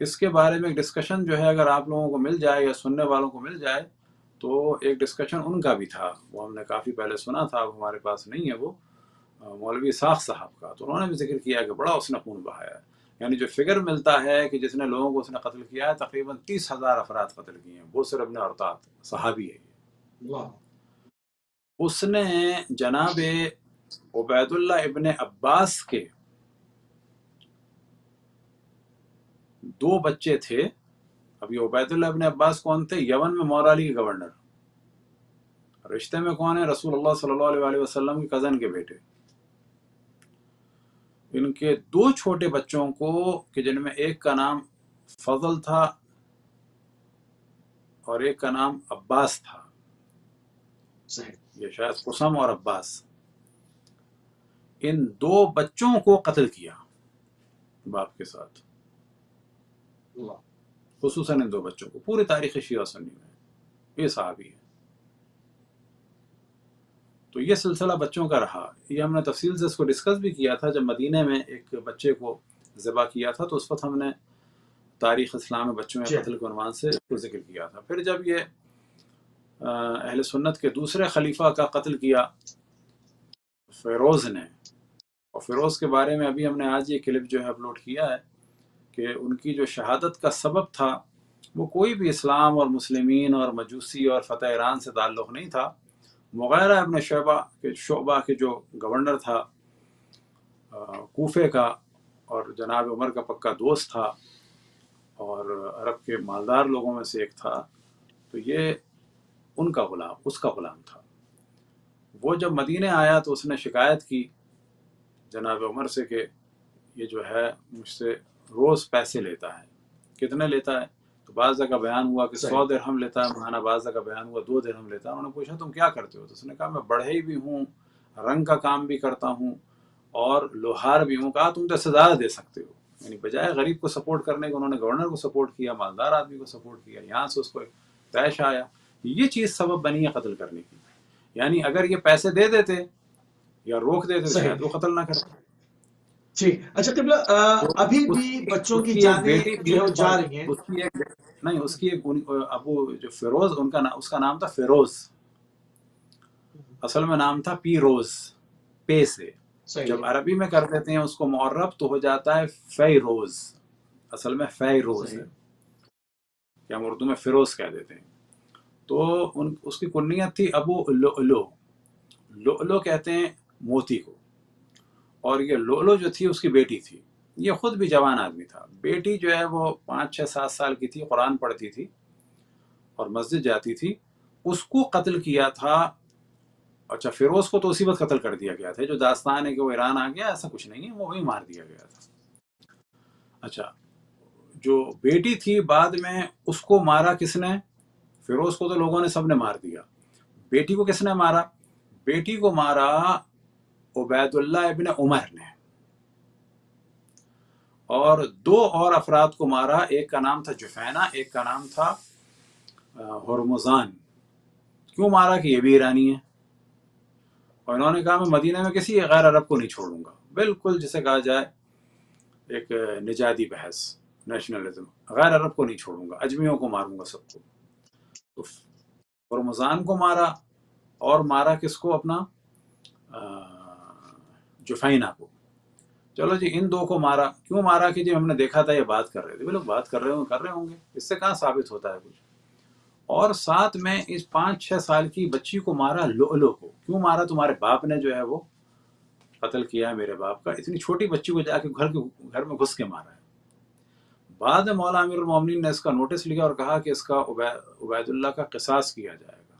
اس کے بارے میں ایک ڈسکشن جو ہے اگر آپ لوگوں کو مل جائے یا سننے والوں کو مل جائے تو ایک ڈسکشن ان کا بھی تھا، وہ ہم نے کافی پہلے سنا تھا، اب ہمارے پاس نہیں ہے، وہ مولوی ساخ صاحب کا۔ تو انہوں نے بھی ذکر کیا کہ بڑا اس نے خون بہایا ہے، یعنی جو فگر ملتا ہے کہ جس نے لوگوں کو اس نے قتل کیا ہے تقریباً 30,000 افراد قتل کیے ہیں۔ بسر ابن ارطات صحابی ہے یہ۔ اس نے جناب عبید اللہ ابن عباس کے دو بچے تھے۔ اب یہ عبید اللہ ابن عباس کون تھے؟ یمن میں مولا علی کے گورنر، رشتے میں کون ہے؟ رسول اللہ صلی اللہ علیہ وسلم کے کزن کے بیٹے۔ ان کے دو چھوٹے بچوں کو، کہ جن میں ایک کا نام فضل تھا اور ایک کا نام عباس تھا، صحیح، یہ شاید قسم اور عباس، ان 2 بچوں کو قتل کیا باپ کے ساتھ، اللہ، خصوصاً ان 2 بچوں کو، پوری تاریخ شیعہ سنی میں یہ صحابی ہے۔ تو یہ سلسلہ بچوں کا رہا، یہ ہم نے تفصیل سے اس کو ڈسکس بھی کیا تھا جب مدینہ میں ایک بچے کو ذبح کیا تھا، تو اس وقت ہم نے تاریخ اسلام میں بچوں کے جی، قتل کے عنوان سے اس کو ذکر کیا تھا۔ پھر جب یہ اہل سنت کے دوسرے خلیفہ کا قتل کیا فیروز نے، اور فیروز کے بارے میں ابھی ہم نے آج یہ کلپ جو ہے اپلوڈ کیا ہے کہ ان کی جو شہادت کا سبب تھا وہ کوئی بھی اسلام اور مسلمین اور مجوسی اور فتح ایران سے تعلق نہیں تھا، مغیرہ ابن شعبہ کے جو گورنر تھا کوفے کا، اور جناب عمر کا پکا دوست تھا اور عرب کے مالدار لوگوں میں سے ایک تھا، تو یہ ان کا غلام، اس کا غلام تھا۔ وہ جب مدینہ آیا تو اس نے شکایت کی جناب عمر سے کہ یہ جو ہے مجھ سے روز پیسے لیتا ہے، کتنے لیتا ہے؟ تو بعض جگہ بیان ہوا کہ 100 درہم لیتا ہے ماہانہ، بعض جگہ بیان ہوا 2 درہم لیتا ہے۔ انہوں نے پوچھا تم کیا کرتے ہو؟ تو اس نے کہا میں بڑھئی بھی ہوں، رنگ کا کام بھی کرتا ہوں اور لوہار بھی ہوں۔ کہا تم تو اس سے زیادہ دے سکتے ہو، یعنی بجائے غریب کو سپورٹ کرنے کو انہوں نے گورنر کو سپورٹ کیا، مالدار آدمی کو سپورٹ کیا، یہاں سے اس کو طیش آیا۔ یہ چیز سبب بنی ہے قتل کرنے کی، یعنی اگر یہ پیسے دے دیتے یا روک دیتے تو صحیح، شاید وہ قتل نہ کرتے۔ ٹھیک۔ اچھا قبلہ، ابھی بھی بچوں کی ایک جانیں بیٹی جو تھی، ہے وہ جا اور رہی ہیں؟ اس کی ایک نہیں، اس کی ایک ابو جو فیروز، ان کا اس کا نام تھا فیروز، اصل میں نام تھا پیروز، پے سے صحیح جب ہے، عربی میں کر دیتے ہیں اس کو معرب تو ہو جاتا ہے فیروز، اصل میں فیروز صحیح، ہے، یا ہم اردو میں فیروز کہہ دیتے ہیں۔ تو اس کی کنیت تھی ابو لؤلؤ، لؤلؤ کہتے ہیں موتی کو، اور یہ لؤلؤ جو تھی اس کی بیٹی تھی، یہ خود بھی جوان آدمی تھا، بیٹی جو ہے وہ 5 6 7 سال کی تھی، قرآن پڑھتی تھی اور مسجد جاتی تھی، اس کو قتل کیا تھا۔ اچھا، فیروز کو تو اسی وقت قتل کر دیا گیا تھا، جو داستان ہے کہ وہ ایران آ گیا، ایسا کچھ نہیں ہے، وہ وہی مار دیا گیا تھا۔ اچھا، جو بیٹی تھی بعد میں اس کو مارا کس نے؟ فیروز کو تو لوگوں نے سب نے مار دیا، بیٹی کو کس نے مارا؟ بیٹی کو مارا عبید اللہ ابن عمر نے، اور 2 اور افراد کو مارا، ایک کا نام تھا جفینہ، ایک کا نام تھا ہرمزان۔ کیوں مارا؟ کہ یہ بھی ایرانی ہے، اور انہوں نے کہا میں مدینہ میں کسی غیر عرب کو نہیں چھوڑوں گا، بالکل جسے کہا جائے ایک نجادی بحث، نیشنلزم، غیر عرب کو نہیں چھوڑوں گا، اجمیوں کو ماروں گا سب کو۔ تو ہرمزان کو مارا، اور مارا کس کو؟ اپنا جفینہ کو۔ چلو جی، ان 2 کو مارا، کیوں مارا؟ کہ جی ہم نے دیکھا تھا یہ بات کر رہے تھے، لوگ بات کر رہے ہوں گے، اس سے کہاں ثابت ہوتا ہے کچھ۔ اور ساتھ میں اس 5 6 سال کی بچی کو مارا، لؤلؤ کو۔ کیوں مارا؟ تمہارے باپ نے جو ہے وہ قتل کیا ہے میرے باپ کا، اتنی چھوٹی بچی کو جا کے گھر میں گھس کے مارا ہے۔ بعد میں مولا امیر المومنین نے اس کا نوٹس لیا اور کہا کہ اس کا عبید اللہ کا قصاص کیا جائے گا۔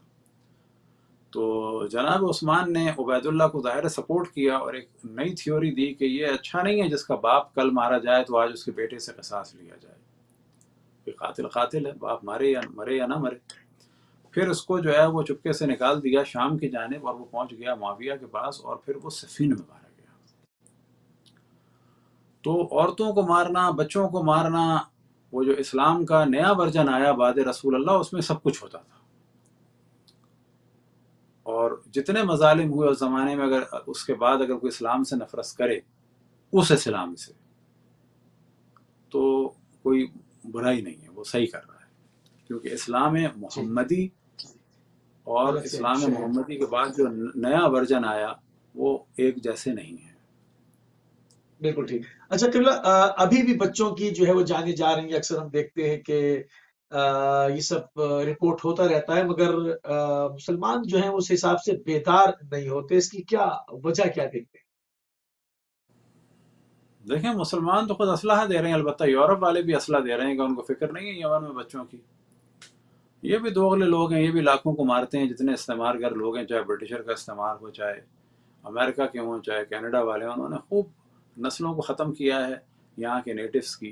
تو جناب عثمان نے عبید اللہ کو ظاہر سپورٹ کیا اور ایک نئی تھیوری دی کہ یہ اچھا نہیں ہے جس کا باپ کل مارا جائے تو آج اس کے بیٹے سے قصاص لیا جائے، کہ قاتل قاتل ہے، باپ مارے یا نہ مرے۔ پھر اس کو جو ہے وہ چپکے سے نکال دیا شام کی جانب، اور وہ پہنچ گیا معاویہ کے پاس، اور پھر وہ صفین میں مارا گیا۔ تو عورتوں کو مارنا، بچوں کو مارنا، وہ جو اسلام کا نیا ورژن آیا بعد رسول اللہ، اس میں سب کچھ ہوتا تھا، اور جتنے مظالم ہوئے اس زمانے میں، اگر اس کے بعد اگر کوئی اسلام سے نفرت کرے اس اسلام سے، تو کوئی برائی نہیں ہے، وہ صحیح کر رہا ہے، کیونکہ اسلام محمدی اور غلط سے اسلام صحیح، محمدی کے بعد جو نیا ورژن آیا وہ ایک جیسے نہیں ہے۔ بالکل ٹھیک۔ اچھا قبلہ، ابھی بھی بچوں کی جو ہے وہ جانیں جا رہی ہیں، اکثر ہم دیکھتے ہیں کہ یہ سب رپورٹ ہوتا رہتا ہے، مگر مسلمان جو ہیں اس حساب سے بیدار نہیں ہوتے، اس کی کیا وجہ کیا دیکھتے ہیں؟ دیکھیں، مسلمان تو خود اسلحہ دے رہے ہیں، البتہ یورپ والے بھی اسلحہ دے رہے ہیں کہ ان کو فکر نہیں ہے یمن میں بچوں کی۔ یہ بھی دوغلے لوگ ہیں، یہ بھی لاکھوں کو مارتے ہیں، جتنے استعمار گر لوگ ہیں، چاہے برٹشر کا استعمار ہو، چاہے امریکہ کے ہوں، چاہے کینیڈا والے ہوں، انہوں نے خوب نسلوں کو ختم کیا ہے یہاں کے نیٹیوز کی۔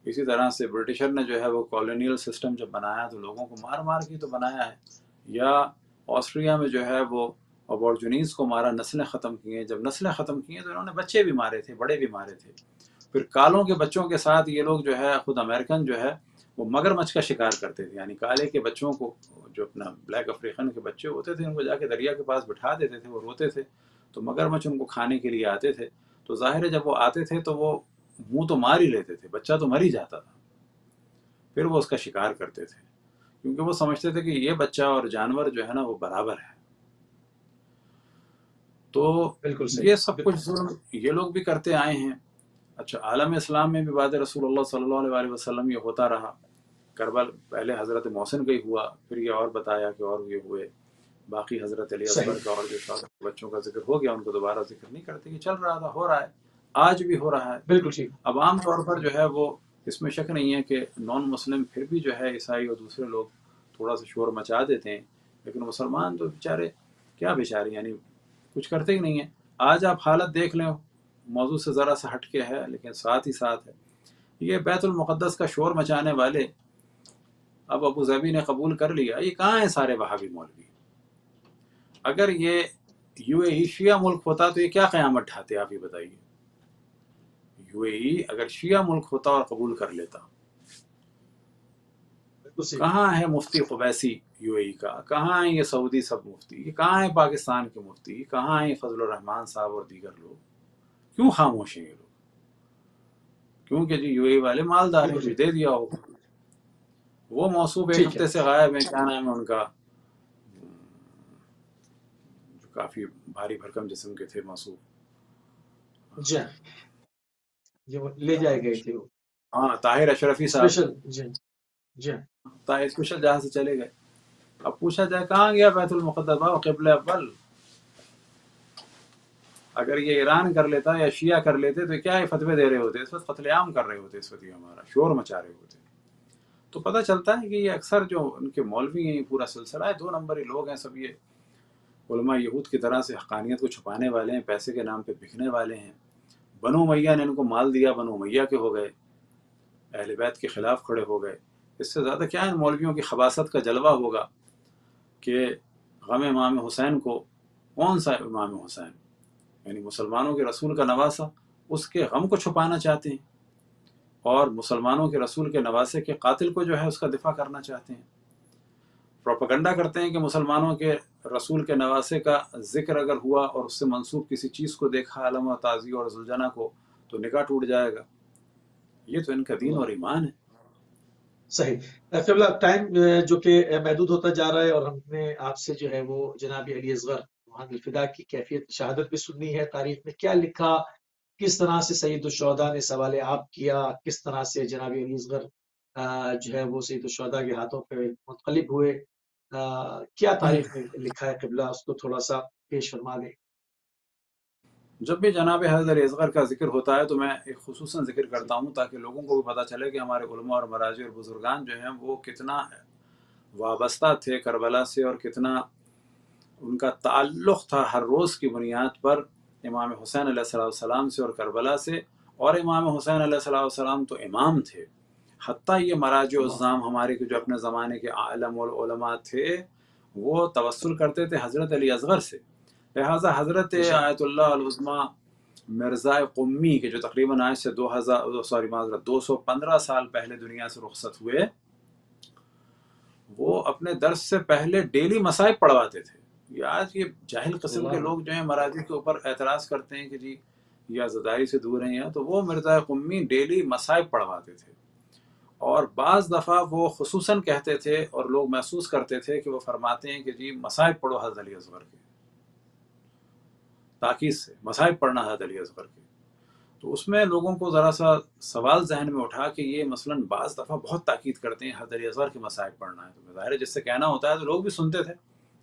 اسی طرح سے برٹشر نے جو ہے وہ کالونیل سسٹم جب بنایا تو لوگوں کو مار مار کے تو بنایا ہے، یا آسٹریا میں جو ہے وہ ابورجنیز کو مارا، نسلیں ختم کی ہیں، جب نسلیں ختم کی ہیں تو انہوں نے بچے بھی مارے تھے، بڑے بھی مارے تھے۔ پھر کالوں کے بچوں کے ساتھ یہ لوگ جو ہے خود امریکن جو ہے وہ مگرمچھ کا شکار کرتے تھے، یعنی کالے کے بچوں کو، جو اپنا بلیک افریقن کے بچے ہوتے تھے، ان کو جا کے دریا کے پاس بٹھا دیتے تھے، وہ روتے تھے تو مگرمچھ ان کو کھانے کے لیے آتے تھے، تو ظاہر ہے جب وہ آتے تھے تو وہ منہ تو مار ہی لیتے تھے، بچہ تو مر ہی جاتا تھا، پھر وہ اس کا شکار کرتے تھے کیونکہ وہ سمجھتے تھے کہ یہ بچہ اور جانور جو ہے نا وہ برابر ہے۔ تو بالکل صحیح، یہ سب کچھ بالکل ظلم یہ لوگ بھی کرتے آئے ہیں۔ اچھا، عالم اسلام میں بھی بعد رسول اللہ صلی اللہ علیہ وسلم یہ ہوتا رہا۔ کربل پہلے حضرت محسن کا ہی ہوا، پھر یہ اور بتایا کہ اور یہ ہوئے، باقی حضرت علی اصغر صحیح، کا اور جو بچوں کا ذکر ہو گیا، ان کو دوبارہ ذکر نہیں کرتے، کہ چل رہا تھا، ہو رہا ہے، آج بھی ہو رہا ہے۔ بالکل ٹھیک، اب عام طور پر جو ہے وہ اس میں شک نہیں ہے کہ نان مسلم پھر بھی جو ہے عیسائی اور دوسرے لوگ تھوڑا سا شور مچا دیتے ہیں، لیکن مسلمان تو بیچارے کیا بیچارے، یعنی کچھ کرتے ہی نہیں ہیں۔ آج آپ حالت دیکھ لیں، موضوع سے ذرا سا ہٹ کے ہے لیکن ساتھ ہی ساتھ ہے، یہ بیت المقدس کا شور مچانے والے اب ابو ظبی نے قبول کر لیا، یہ کہاں ہیں سارے وہابی مولوی؟ اگر یہ یو اے ای شیعہ ملک ہوتا تو یہ کیا قیامت ڈھاتے، آپ یہ بتائیے۔ یو اے ای اگر شیعہ ملک ہوتا اور قبول کر لیتا، بالکل صحیح، کہاں ہے مفتی قبیسی یو اے ای کا، کہاں ہیں یہ سعودی سب مفتی، یہ کہاں ہیں پاکستان کے مفتی، کہاں ہیں فضل الرحمان صاحب اور دیگر لوگ؟ کیوں خاموش ہیں یہ لوگ؟ کیونکہ جی یو اے ای والے مالدار ہیں، بالکل کچھ ٹھیک، دے دیا ہوگا۔ وہ موصوف ایک ٹھیک ہے، ہفتے سے غائب ہیں، کیا نام ہے ان کا، جو کافی بھاری بھرکم جسم کے تھے موصوف، جی ہاں، جو لے جائے گئے تھے وہ ہاں طاہر اشرفی صاحب، اسپیشل، جی ہاں، جی ہاں، طاہر اسپیشل جہاں سے چلے گئے۔ اب پوچھا جائے کہاں گیا بیت المقدس؟ بابا قبلہ اول، اگر یہ ایران کر لیتا یا شیعہ کر لیتے تو کیا یہ فتوے دے رہے ہوتے، اس وقت قتل عام کر رہے ہوتے، اس وقت یہ ہمارا شور مچا رہے ہوتے۔ تو پتہ چلتا ہے کہ یہ اکثر جو ان کے مولوی ہیں، یہ پورا سلسلہ ہے، دو نمبری لوگ ہیں سب، یہ علماء یہود کی طرح سے حقانیت کو چھپانے والے ہیں، پیسے کے نام پہ بکنے والے ہیں۔ بنو امیہ نے ان کو مال دیا، بنو امیہ کے ہو گئے، اہل بیت کے خلاف کھڑے ہو گئے۔ اس سے زیادہ کیا ان مولویوں کی خباثت کا جلوہ ہوگا کہ غم امام حسین کو، کون سا امام حسین، یعنی مسلمانوں کے رسول کا نواسہ، اس کے غم کو چھپانا چاہتے ہیں، اور مسلمانوں کے رسول کے نواسے کے قاتل کو جو ہے اس کا دفاع کرنا چاہتے ہیں۔ پروپیگنڈا کرتے ہیں کہ مسلمانوں کے رسول کے نواسے کا ذکر اگر ہوا اور اس سے منسوب کسی چیز کو دیکھا، علم و تازی اور زلجنا کو، تو نکاح ٹوٹ جائے گا۔ یہ تو ان کا دین اور اللہ، ایمان ہے۔ صحیح قبلہ ٹائم جو کہ محدود ہوتا جا رہا ہے، اور ہم نے آپ سے جو ہے وہ جناب علی اصغر محمد الفدا کی کیفیت شہادت بھی سننی ہے، تاریخ میں کیا لکھا، کس طرح سے سید الشہداء نے سوال آپ کیا، کس طرح سے جناب علی اصغر جو ہے وہ سید الشہداء کے ہاتھوں پہ منقلب ہوئے، کیا تاریخ میں لکھا ہے قبلہ، اس کو تھوڑا سا پیش فرما دیں۔ جب بھی جناب حضرت علی اصغر کا ذکر ہوتا ہے تو میں ایک خصوصاً ذکر کرتا ہوں تاکہ لوگوں کو بھی پتہ چلے کہ ہمارے علماء اور مراجع اور بزرگان جو ہیں وہ کتنا وابستہ تھے کربلا سے، اور کتنا ان کا تعلق تھا ہر روز کی بنیاد پر امام حسین علیہ السلام سے اور کربلا سے۔ اور امام حسین علیہ السلام تو امام تھے، حتیٰ یہ مراجع الزام ہمارے کے جو اپنے زمانے کے عالم العلماء تھے وہ توسل کرتے تھے حضرت علی اصغر سے۔ لہٰذا حضرت آیت اللہ العظمیٰ مرزا قمی کے جو تقریباً آج سے 215 سال پہلے دنیا سے رخصت ہوئے، وہ اپنے درس سے پہلے ڈیلی مصائب پڑھواتے تھے۔ یہ آج یہ جاہل قسم کے لوگ جو ہیں مراجع کے اوپر اعتراض کرتے ہیں کہ جی یا زدائی سے دور ہیں، یا تو وہ مرزا قمی ڈیلی مصائب پڑھواتے تھے، اور بعض دفعہ وہ خصوصاً کہتے تھے اور لوگ محسوس کرتے تھے کہ وہ فرماتے ہیں کہ جی مصائب پڑھو حضرت علی اصغر کے، تاکید سے مصائب پڑھنا حضرت علی اصغر کے۔ تو اس میں لوگوں کو ذرا سا سوال ذہن میں اٹھا کہ یہ مثلاً بعض دفعہ بہت تاکید کرتے ہیں حضرت علی اصغر کے مصائب پڑھنا ہے، تو ظاہر ہے جس سے کہنا ہوتا ہے تو لوگ بھی سنتے تھے۔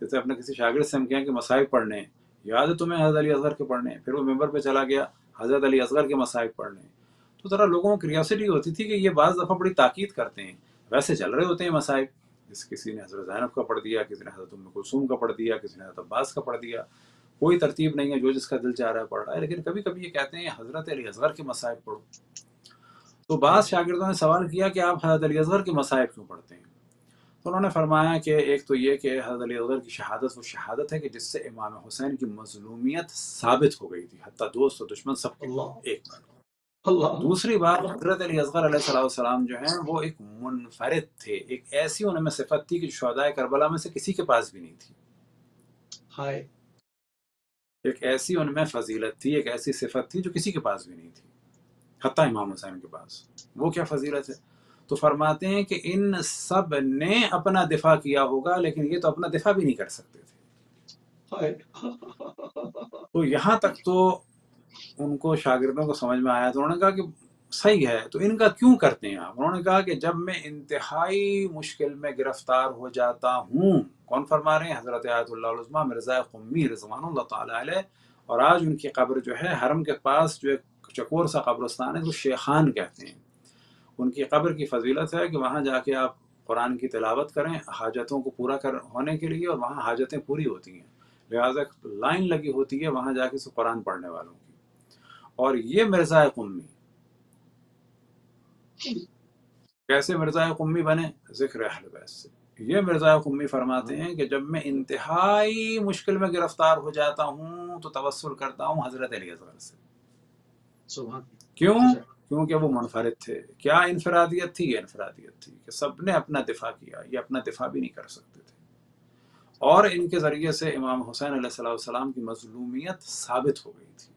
جیسے اپنے کسی شاگرد سے ہم کہیں کہ مصائب پڑھنے ہیں، یاد ہے تمہیں حضرت علی اصغر کے پڑھنے ہیں، پھر وہ ممبر پہ چلا گیا حضرت علی اصغر کے مصائب پڑھنے ہیں، تو ذرا لوگوں کو کریوسٹی ہوتی تھی کہ یہ بعض دفعہ بڑی تاکید کرتے ہیں، ویسے چل رہے ہوتے ہیں مصائب، جس کسی نے حضرت زینب کا پڑھ دیا، کسی نے حضرت ام کلثوم کا پڑھ دیا، کسی نے حضرت عباس کا پڑھ دیا، کوئی ترتیب نہیں ہے، جو جس کا دل چاہ رہا ہے پڑھ رہا ہے، لیکن کبھی کبھی یہ کہتے ہیں حضرت علی اصغر کے مصائب پڑھو۔ تو بعض شاگردوں نے سوال کیا کہ آپ حضرت علی اصغر کے مصائب کیوں پڑھتے ہیں؟ تو انہوں نے فرمایا کہ ایک تو یہ کہ حضرت علی اصغر کی شہادت وہ شہادت ہے کہ جس سے امام حسین کی مظلومیت ثابت ہو گئی تھی، حتیٰ دوست و دشمن سب کے، ایک بات۔ دوسری بات، حضرت علی اصغر علیہ السلام جو ہیں وہ ایک منفرد تھے، ایک ایسی ان میں صفت تھی کہ شہداء کربلا میں سے کسی کے پاس بھی نہیں تھی، ایک ایسی ان میں فضیلت تھی، ایک ایسی صفت تھی جو کسی کے پاس بھی نہیں تھی، حتیٰ امام حسین کے پاس۔ وہ کیا فضیلت ہے؟ تو فرماتے ہیں کہ ان سب نے اپنا دفاع کیا ہوگا لیکن یہ تو اپنا دفاع بھی نہیں کر سکتے تھے۔ تو یہاں تک تو ان کو شاگردوں کو سمجھ میں آیا، تو انہوں نے کہا کہ صحیح ہے، تو ان کا کیوں کرتے ہیں آپ؟ انہوں نے کہا کہ جب میں انتہائی مشکل میں گرفتار ہو جاتا ہوں، کون فرما رہے ہیں؟ حضرت آیت اللہ العظمیٰ مرزا قمی رضوان اللہ تعالی علیہ، اور آج ان کی قبر جو ہے حرم کے پاس جو ایک چکور سا قبرستان ہے، وہ شیخان کہتے ہیں۔ ان کی قبر کی فضیلت ہے کہ وہاں جا کے آپ قرآن کی تلاوت کریں حاجتوں کو پورا ہونے کے لیے، اور وہاں حاجتیں پوری ہوتی ہیں، لہٰذا لائن لگی ہوتی ہے وہاں جا کے قرآن پڑھنے والوں کی۔ اور یہ مرزا قمی کیسے مرزا قمی بنے؟ ذکر اہل بیت سے۔ یہ مرزا قمی فرماتے ہیں کہ جب میں انتہائی مشکل میں گرفتار ہو جاتا ہوں تو توسل کرتا ہوں حضرت علی اصغر سے۔ کیوں؟ کیونکہ وہ منفرد تھے۔ کیا انفرادیت تھی؟ یہ انفرادیت تھی کہ سب نے اپنا دفاع کیا، یہ اپنا دفاع بھی نہیں کر سکتے تھے، اور ان کے ذریعے سے امام حسین علیہ السلام کی مظلومیت ثابت ہو گئی تھی۔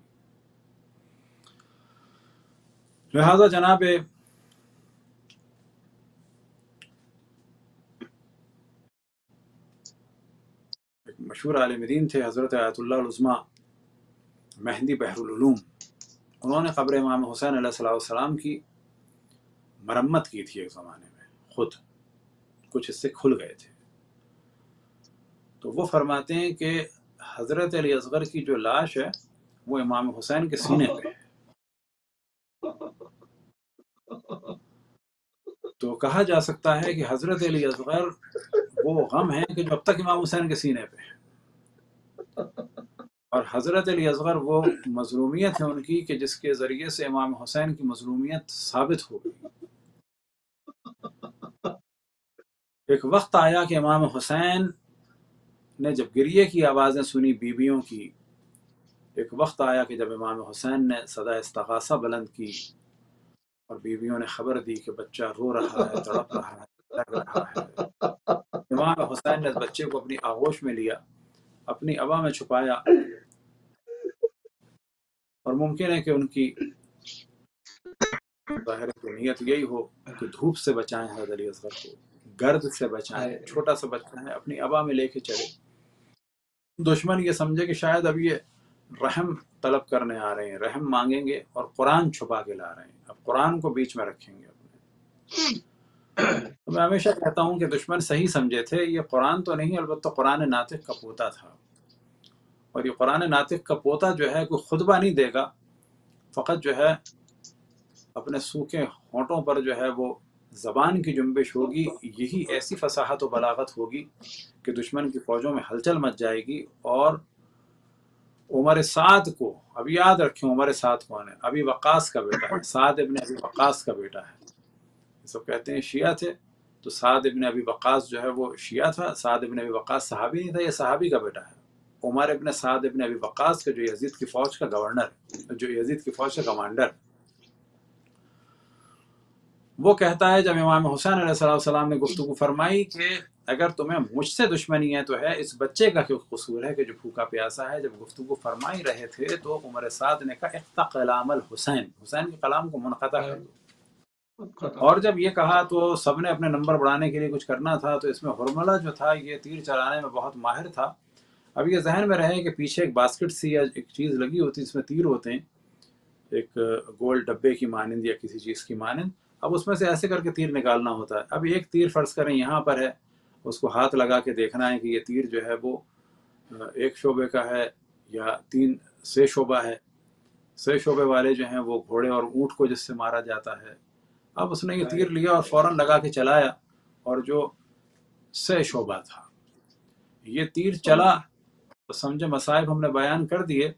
لہذا جناب ایک مشہور عالم دین تھے حضرت آیت اللہ العظمیٰ مہدی بحر العلوم، انہوں نے قبر امام حسین علیہ السلام کی مرمت کی تھی ایک زمانے میں، خود کچھ حصے کھل گئے تھے، تو وہ فرماتے ہیں کہ حضرت علی اصغر کی جو لاش ہے وہ امام حسین کے سینے پہ ہے۔ تو کہا جا سکتا ہے کہ حضرت علی اصغر وہ غم ہے کہ جو اب تک امام حسین کے سینے پہ ہے، اور حضرت علی اصغر وہ مظلومیت ہے ان کی کہ جس کے ذریعے سے امام حسین کی مظلومیت ثابت ہو گئی۔ ایک وقت آیا کہ امام حسین نے جب گریے کی آوازیں سنی بیویوں کی، ایک وقت آیا کہ جب امام حسین نے صدا استغاثہ بلند کی اور بیویوں نے خبر دی کہ بچہ رو رہا ہے، تڑپ رہا ہے، لگ رہا ہے، امام حسین نے اس بچے کو اپنی آغوش میں لیا، اپنی ابا میں چھپایا، اور ممکن ہے کہ ان کی ظاہر نیت یہی ہو کہ دھوپ سے بچائیں حضرت علی اصغر کو، گرد سے بچائیں، چھوٹا سا بچہ ہے، اپنی ابا میں لے کے چلے۔ دشمن یہ سمجھے کہ شاید اب یہ رحم طلب کرنے آ رہے ہیں، رحم مانگیں گے، اور قرآن چھپا کے لا رہے ہیں، اب قرآن کو بیچ میں رکھیں گے اپنے۔ تو میں ہمیشہ کہتا ہوں کہ دشمن صحیح سمجھے تھے، یہ قرآن تو نہیں، البتہ قرآن ناطق کا پوتا تھا، اور یہ قرآن ناطق کا پوتا جو ہے کوئی خطبہ نہیں دے گا، فقط جو ہے اپنے سوکھے ہونٹوں پر جو ہے وہ زبان کی جنبش ہوگی، یہی ایسی فصاحت و بلاغت ہوگی کہ دشمن کی فوجوں میں ہلچل مچ جائے گی۔ اور عمر سعد کو، اب یاد رکھیں عمر سعد کون ہے؟ ابی وقاص کا بیٹا ہے، سعد ابن ابی وقاص کا بیٹا ہے، یہ سب کہتے ہیں شیعہ تھے، تو سعد ابن ابی وقاص جو ہے وہ شیعہ تھا، سعد ابن ابی وقاص صحابی نہیں تھا، یہ صحابی کا بیٹا ہے، عمر ابن سعد ابن ابی وقاص کا جو یزید کی فوج کا گورنر، جو یزید کی فوج کا کمانڈر، وہ کہتا ہے جب امام حسین علیہ السلام نے گفتگو فرمائی کہ اگر تمہیں مجھ سے دشمنی ہے تو ہے اس بچے کا کیوں قصور ہے کہ جو بھوکا پیاسا ہے۔ جب گفتگو فرمائی رہے تھے تو عمر سعد نے کہا اقطع کلام الحسین، حسین کے کلام کو منقطع کر دو، اور جب یہ کہا تو سب نے اپنے نمبر بڑھانے کے لیے کچھ کرنا تھا، تو اس میں ہرملہ جو تھا یہ تیر چلانے میں بہت ماہر تھا۔ اب یہ ذہن میں رہے کہ پیچھے ایک باسکٹ سی یا ایک چیز لگی ہوتی ہے، اس میں تیر ہوتے ہیں، ایک گول ڈبے کی مانند یا کسی چیز کی مانند، اب اس میں سے ایسے کر کے تیر نکالنا ہوتا ہے۔ اب ایک تیر فرض کریں یہاں پر ہے، اس کو ہاتھ لگا کے دیکھنا ہے کہ یہ تیر جو ہے وہ ایک شعبے کا ہے یا سے شعبہ ہے۔ سے شعبے والے جو ہیں وہ گھوڑے اور اونٹ کو جس سے مارا جاتا ہے۔ اب اس نے یہ تیر لیا اور فوراً لگا کے چلایا، اور جو سے شعبہ تھا یہ تیر چلا، تو سمجھے مصائب ہم نے بیان کر دیے۔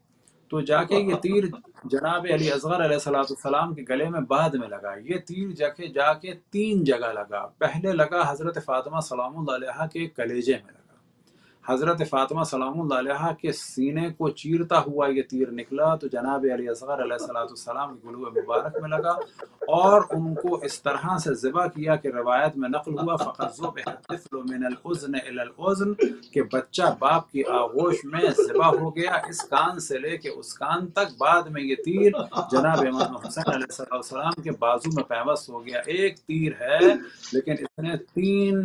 تو جا کے یہ تیر جناب علی اصغر علیہ السلام کے گلے میں بعد میں لگا. یہ تیر جا کے 3 جگہ لگا. پہلے لگا حضرت فاطمہ سلام اللہ علیہ کے کلیجے میں لگا. حضرت فاطمہ سلام اللہ علیہ کے سینے کو چیرتا ہوا یہ تیر نکلا تو جناب علی اصغر علیہ السلام کی گلوئے مبارک میں لگا اور ان کو اس طرح سے ذبح کیا کہ روایت میں نقل ہوا فقط ذبح الطفل من الاذن الى الاذن کہ بچہ باپ کی آغوش میں ذبح ہو گیا اس کان سے لے کے اس کان تک. بعد میں یہ تیر جناب امام حسین علیہ السلام کے بازو میں پیوست ہو گیا. ایک تیر ہے لیکن اس نے 3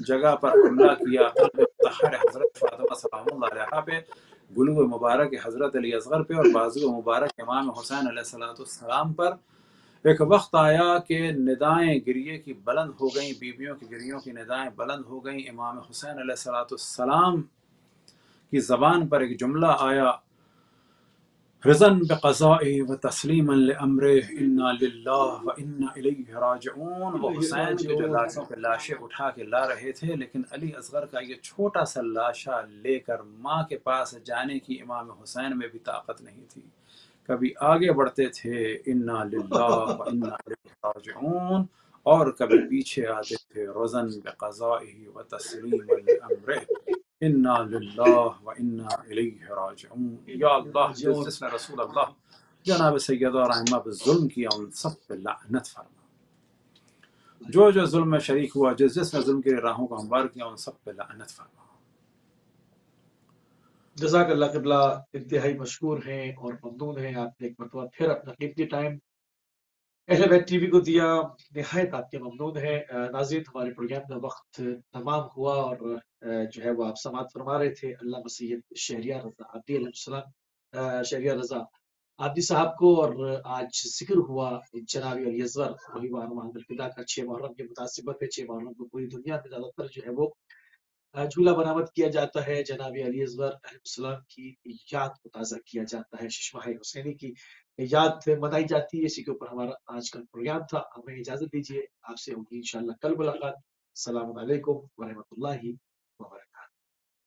جگہ پر حملہ کیا. قلب مطہر حضرت فاطمہ سلام اللہ علیہ پہ، گلو مبارک حضرت علی اصغر پہ اور بازو مبارک امام حسین علیہ السلام پر. ایک وقت آیا کہ ندائیں گریے کی بلند ہو گئیں، بیویوں کی گریوں کی ندائیں بلند ہو گئیں. امام حسین علیہ السلام کی زبان پر ایک جملہ آیا رضن بقضائه وتسلیما لامره انا للہ وانا الیہ راجعون. وہ حسین کے جو لاشوں پہ لاشیں اٹھا کے لا رہے تھے لیکن علی اصغر کا یہ چھوٹا سا لاشا لے کر ماں کے پاس جانے کی امام حسین میں بھی طاقت نہیں تھی. کبھی آگے بڑھتے تھے انا للہ وانا الیہ راجعون اور کبھی پیچھے آتے تھے رضن بقضائه وتسلیما لامره انا للہ وانا الیہ راجعون. یا اللہ جس جس نے رسول اللہ جناب سیدہ رحمہ پہ ظلم کیا ان سب پہ لعنت فرما. جو جو ظلم میں شریک ہوا، جس جس نے ظلم کی راہوں کو ہموار کیا ان سب پہ لعنت فرما. جزاک اللہ قبلہ، انتہائی مشکور ہیں اور ممنون ہیں. آپ نے ایک مرتبہ پھر اپنا قیمتی ٹائم اہل بیت ٹی وی کو دیا. نہایت آپ کے ممنون ہیں. ناظرین، ہمارے پروگرام کا وقت تمام ہوا اور جو ہے وہ آپ سماعت فرما رہے تھے علامہ سید شہریار رضا عابدی علیہ السلام، شہریار رضا عابدی صاحب کو. اور آج ذکر ہوا جناب علی اصغر رضی اللہ عنہ الفدا کا 6 محرم کے مناسبت ہے. 6 محرم کو پوری دنیا میں زیادہ تر جو ہے وہ جھولا برآمد کیا جاتا ہے. جناب علی اصغر علیہ السلام کی یاد کو تازہ کیا جاتا ہے، ششمہ حسینی کی یاد منائی جاتی ہے. اسی کے اوپر ہمارا آج کا پروگرام تھا. ہمیں اجازت دیجیے، آپ سے ہوگی انشاءاللہ کل ملاقات. السلام علیکم ورحمۃ اللہ وبرکاتہ.